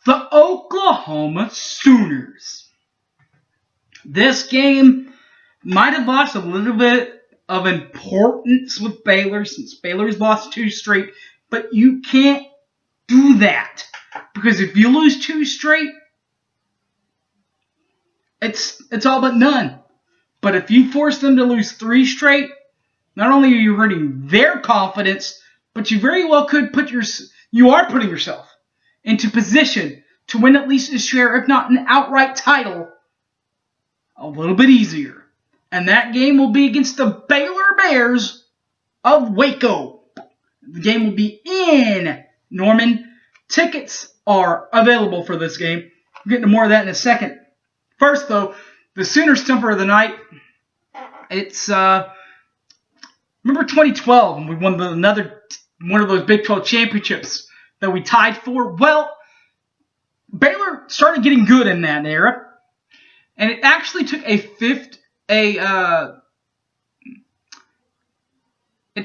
the Oklahoma Sooners. This game might have lost a little bit of importance with Baylor since Baylor's lost 2 straight, but you can't do that because if you lose 2 straight, it's all but none. But if you force them to lose 3 straight, not only are you hurting their confidence, but you very well could you are putting yourself into position to win at least a share, if not an outright title, a little bit easier. And that game will be against the Baylor Bears of Waco. The game will be in Norman. Tickets are available for this game. We'll get into more of that in a second. First, though, the Sooner Stumper of the night. It's remember 2012 when we won one of those Big 12 championships that we tied for? Well, Baylor started getting good in that era, and it actually took it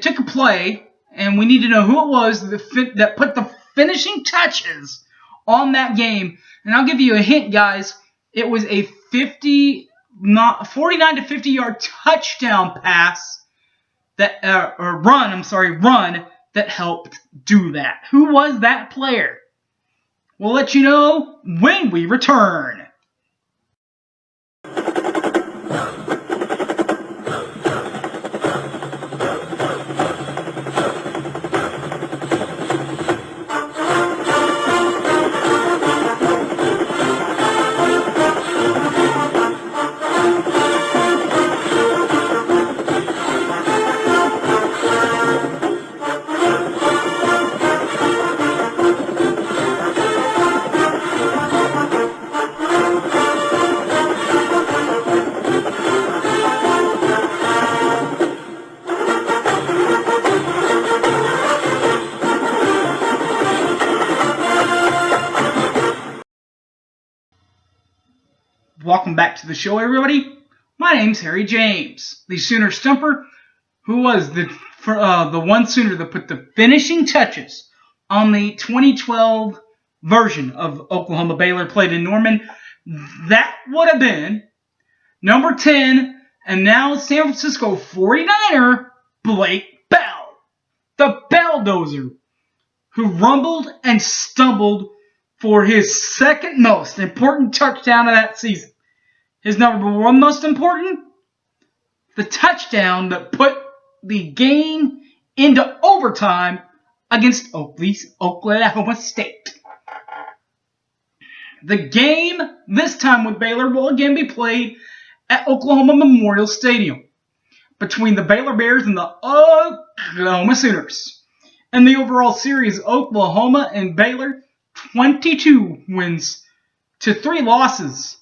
took a play, and we need to know who it was that put the finishing touches on that game. And I'll give you a hint, guys. It was a 49 to 50 yard touchdown pass run that helped do that. Who was that player? We'll let you know when we return. Welcome back to the show, everybody. My name's Harry James, the Sooner Stumper, who was the one Sooner that put the finishing touches on the 2012 version of Oklahoma Baylor played in Norman. That would have been number 10, and now San Francisco 49er, Blake Bell, the Belldozer, who rumbled and stumbled for his second most important touchdown of that season. His number 1 most important, the touchdown that put the game into overtime against Oklahoma State. The game, this time with Baylor, will again be played at Oklahoma Memorial Stadium between the Baylor Bears and the Oklahoma Sooners. And the overall series, Oklahoma and Baylor, 22 wins to 3 losses.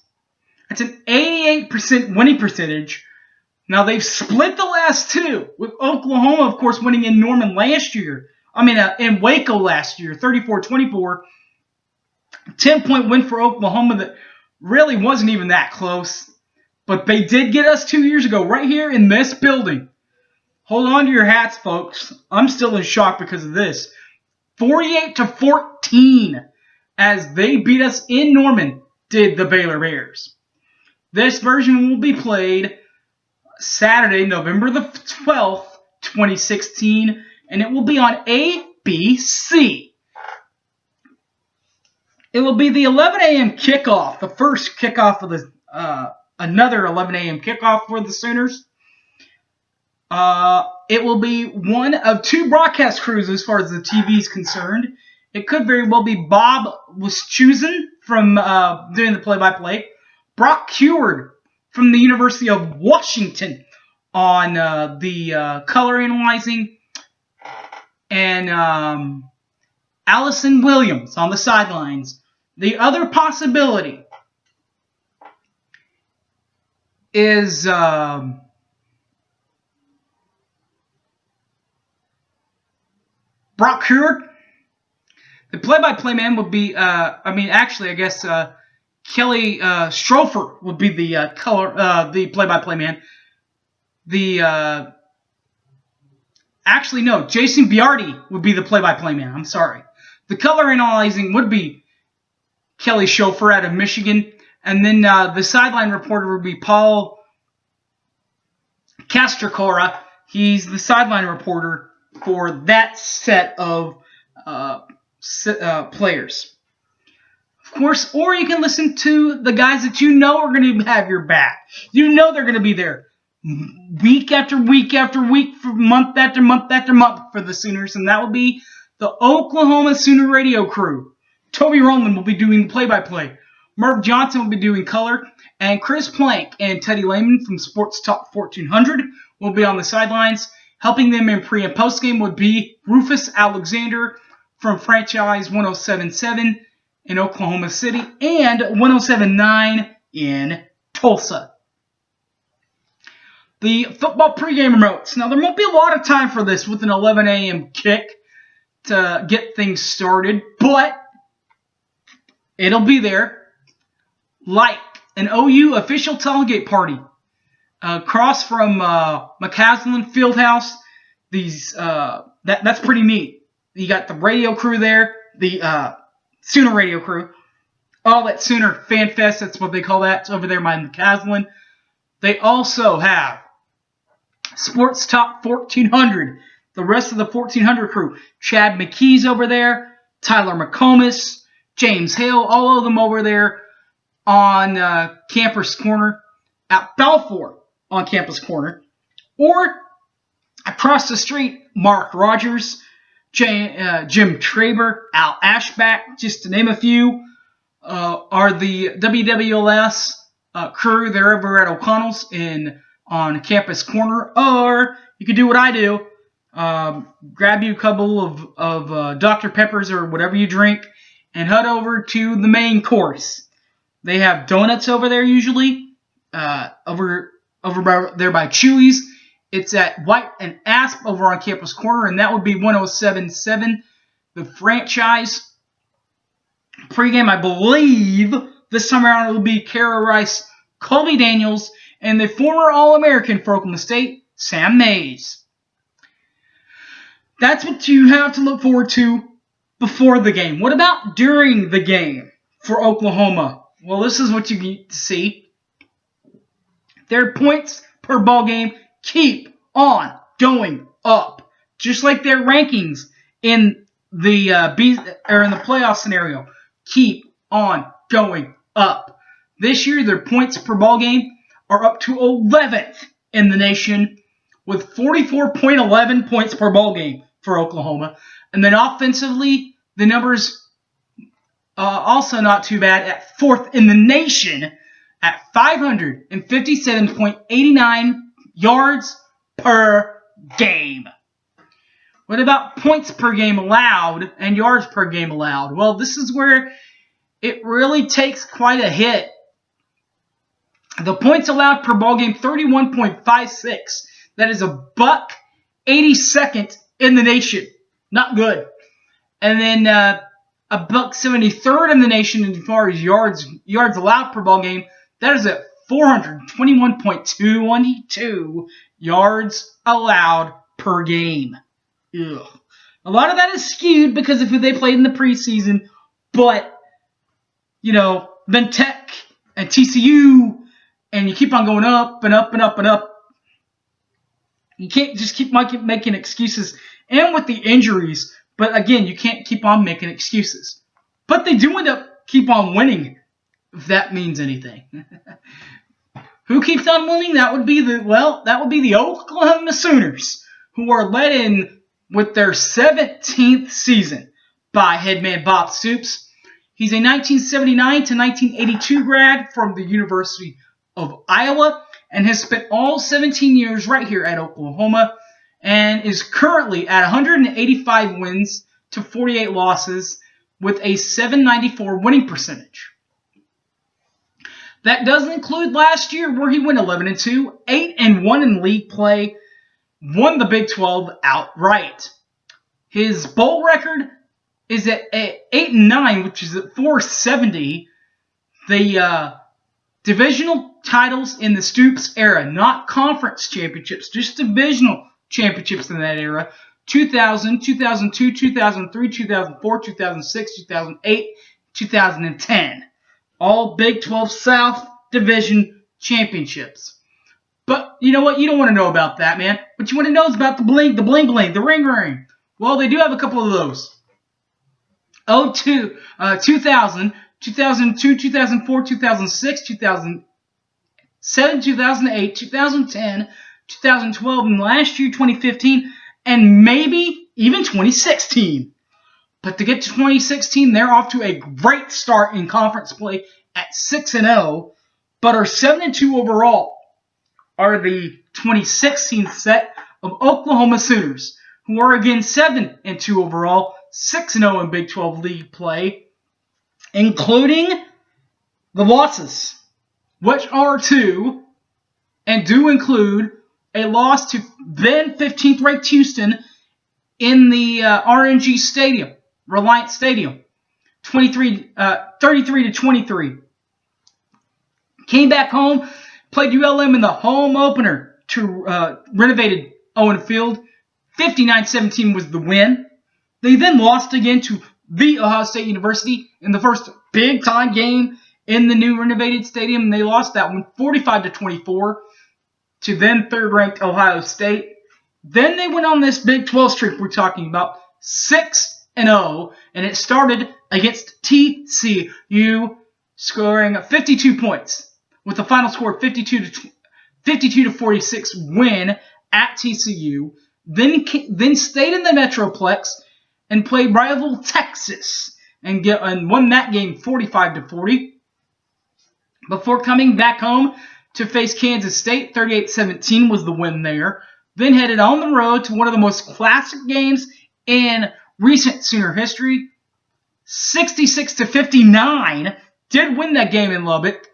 That's an 88% winning percentage. Now, they've split the last 2, with Oklahoma, of course, winning in Norman last year. In Waco last year, 34-24. 10-point win for Oklahoma that really wasn't even that close. But they did get us 2 years ago, right here in this building. Hold on to your hats, folks. I'm still in shock because of this. 48-14, as they beat us in Norman, did the Baylor Bears. This version will be played Saturday, November the 12th, 2016, and it will be on ABC. It will be the 11 a.m. kickoff, the first kickoff of another 11 a.m. kickoff for the Sooners. It will be one of 2 broadcast crews as far as the TV is concerned. It could very well be Bob was chosen from doing the play-by-play. Brock Heward from the University of Washington on the color analyzing. And Allison Williams on the sidelines. The other possibility is Brock Heward. The play-by-play man would be, Kelly Strofer would be the play-by-play man. Jason Biardi would be the play-by-play man. I'm sorry. The color analyzing would be Kelly Schofer out of Michigan. And then the sideline reporter would be Paul Castrocora. He's the sideline reporter for that set of players. Of course, or you can listen to the guys that you know are going to have your back. You know they're going to be there week after week after week, for month after month after month for the Sooners, and that will be the Oklahoma Sooner radio crew. Toby Rowland will be doing play-by-play. Merv Johnson will be doing color, and Chris Plank and Teddy Lehman from Sports Talk 1400 will be on the sidelines. Helping them in pre- and post-game would be Rufus Alexander from Franchise 1077 in Oklahoma City and 1079 in Tulsa. The football pregame remotes. Now, there won't be a lot of time for this with an 11 a.m. kick to get things started, but it'll be there. Like an OU official tailgate party across from McCaslin Fieldhouse. That's pretty neat. You got the radio crew there, the Sooner radio crew. All that Sooner Fan Fest, that's what they call that. It's over there by McCaslin. They also have Sports Top 1400. The rest of the 1400 crew. Chad McKee's over there. Tyler McComas. James Hale. All of them over there on Campus Corner. At Balfour on Campus Corner. Or across the street, Mark Rogers. Jim Traber, Al Ashback, just to name a few, are the WWLS crew. They're over at O'Connell's on Campus Corner. Or you could do what I do. Grab you a couple of Dr. Peppers or whatever you drink and head over to the main course. They have donuts over there usually, over there by Chewy's. It's at White and Asp over on Campus Corner, and that would be 1077. The Franchise pregame, I believe, this time around it will be Kara Rice, Colby Daniels, and the former All-American for Oklahoma State, Sam Mays. That's what you have to look forward to before the game. What about during the game for Oklahoma? Well, this is what you get to see. Their points per ball game keep on going up, just like their rankings in the in the playoff scenario keep on going up. This year, their points per ball game are up to 11th in the nation, with 44.11 points per ball game for Oklahoma. And then offensively, the numbers also not too bad at 4th in the nation at 557.89 yards per game. What about points per game allowed and yards per game allowed? Well, this is where it really takes quite a hit. The points allowed per ball game, 31.56. That is a $182nd in the nation. Not good. And then a $173rd in the nation as far as yards allowed per ball game. That is at 421.22 yards allowed per game. Ugh. A lot of that is skewed because of who they played in the preseason. But, Ben Tech and TCU, and you keep on going up and up and up and up. You can't just keep making excuses. And with the injuries, but again, you can't keep on making excuses. But they do end up keep on winning, if that means anything. Who keeps on winning? That would be the Oklahoma Sooners, who are led in with their 17th season by headman Bob Stoops. He's a 1979 to 1982 grad from the University of Iowa and has spent all 17 years right here at Oklahoma and is currently at 185 wins to 48 losses with a .794 winning percentage. That doesn't include last year where he went 11-2, 8-1 in league play, won the Big 12 outright. His bowl record is at 8-9, which is at 470. The divisional titles in the Stoops era, not conference championships, just divisional championships in that era. 2000, 2002, 2003, 2004, 2006, 2008, 2010. All Big 12 South Division championships. But you know what? You don't want to know about that, man. What you want to know is about the bling, the ring. Well, they do have a couple of those. 2000, 2002, 2004, 2006, 2007, 2008, 2010, 2012, and last year, 2015, and maybe even 2016. But to get to 2016, they're off to a great start in conference play at 6-0, but are 7-2 overall. Are the 2016 set of Oklahoma Sooners, who are again 7-2 overall, 6-0 in Big 12 league play, including the losses, which are 2, and do include a loss to then 15th ranked Houston in the RNG Stadium, Reliant Stadium, 33-23. Came back home, played ULM in the home opener to renovated Owen Field. 59-17 was the win. They then lost again to the Ohio State University in the first big-time game in the new renovated stadium. They lost that one 45-24 to then third-ranked Ohio State. Then they went on this Big 12 streak we're talking about, 6-0, and it started against TCU, scoring 52 points with a final score of 52-46 win at TCU. Then stayed in the Metroplex and played rival Texas and won that game 45-40 before coming back home to face Kansas State. 38-17 was the win there. Then headed on the road to one of the most classic games in recent Sooner history. 66-59. Did win that game in Lubbock.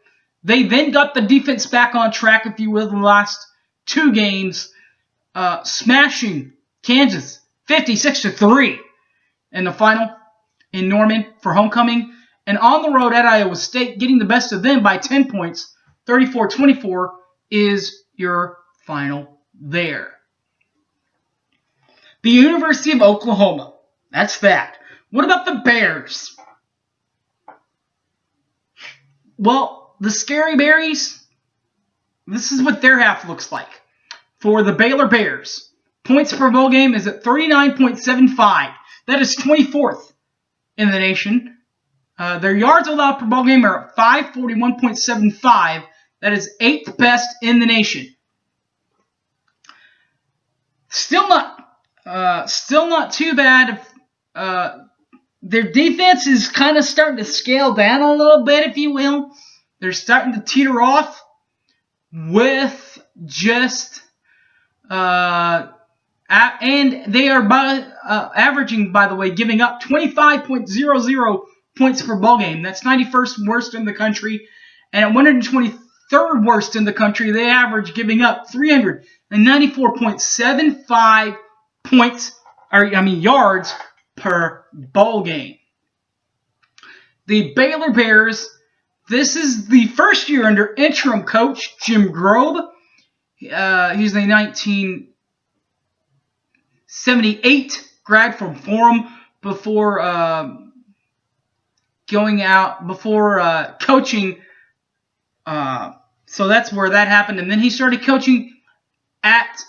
They then got the defense back on track, if you will, in the last 2 games, smashing Kansas 56-3 in the final in Norman for homecoming. And on the road at Iowa State, getting the best of them by 10 points, 34-24 is your final there. The University of Oklahoma. That's that. What about the Bears? Well, the Scary Berries, this is what their half looks like. For the Baylor Bears, points per bowl game is at 39.75. That is 24th in the nation. Their yards allowed per ball game are at 541.75. That is 8th best in the nation. Still not too bad. Their defense is kind of starting to scale down a little bit, if you will. They're starting to teeter off with just and they are averaging, by the way, giving up 25.00 points per ball game. That's 91st worst in the country. And at 123rd worst in the country, they average giving up 394.75 yards per ball game. The Baylor Bears, this is the first year under interim coach Jim Grobe. He's a 1978 grad from Forum before coaching. So that's where that happened. And then he started coaching at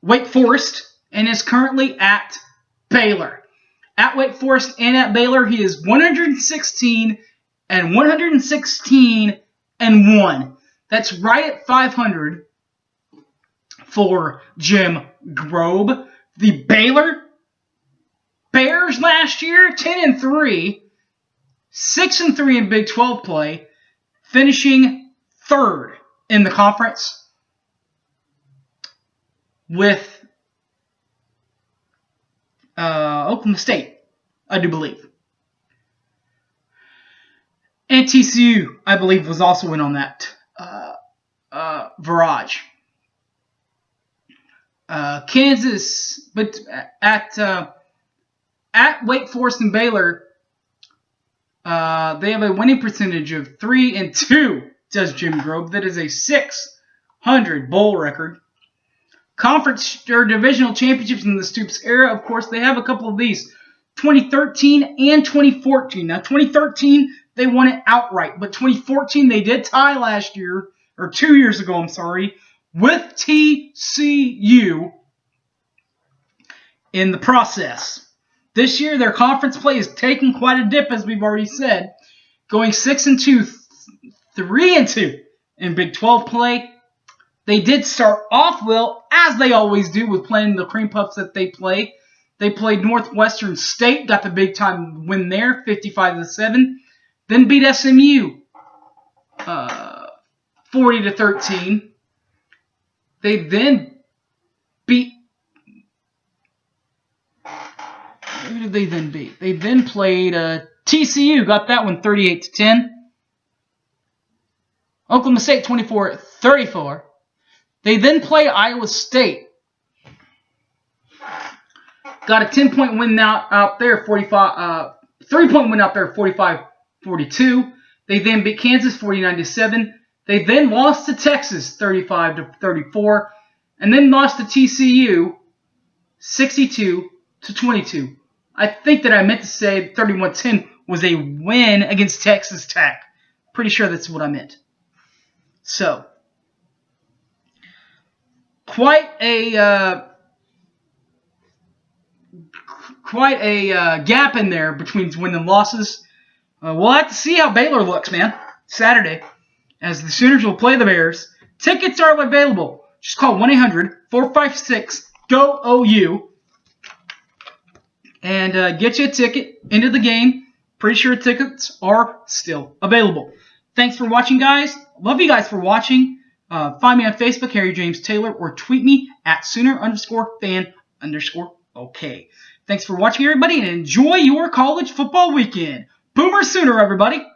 Wake Forest and is currently at Baylor. At Wake Forest and at Baylor, he is 116-1. That's right at 500 for Jim Grobe. The Baylor Bears last year, 10-3, 6-3 in Big 12 play, finishing 3rd in the conference with Oklahoma State, I do believe. And TCU, I believe, was also in on that barrage. Kansas, but at Wake Forest and Baylor, they have a winning percentage of 3-2, does Jim Grobe. That is a 600 bowl record. Conference or divisional championships in the Stoops era, of course, they have a couple of these. 2013 and 2014. Now, 2013, they won it outright, but 2014, they did tie last year, or 2 years ago, I'm sorry, with TCU in the process. This year, their conference play is taking quite a dip, as we've already said, going 6-2, 3-2 in Big 12 play. They did start off well, as they always do, with playing the cream puffs that they play. They played Northwestern State, got the big time win there, 55-7. Then beat SMU, 40-13. They then beat. Who did they then beat? They then played TCU, got that one 38-10. Oklahoma State 24-34. They then play Iowa State. Got a 10-point win out there, 3-point win out there, 45-42. They then beat Kansas 49-7. They then lost to Texas 35-34, and then lost to TCU 62-22. I think that I meant to say 31-10 was a win against Texas Tech. Pretty sure that's what I meant. So, quite a gap in there between wins and losses. We'll have to see how Baylor looks, man, Saturday, as the Sooners will play the Bears. Tickets are available. Just call 1-800-456-GO-OU and get you a ticket into the game. Pretty sure tickets are still available. Thanks for watching, guys. Love you guys for watching. Find me on Facebook, Harry James Taylor, or tweet me at Sooner_fan_OK. Thanks for watching, everybody, and enjoy your college football weekend. Boomer Sooner, everybody.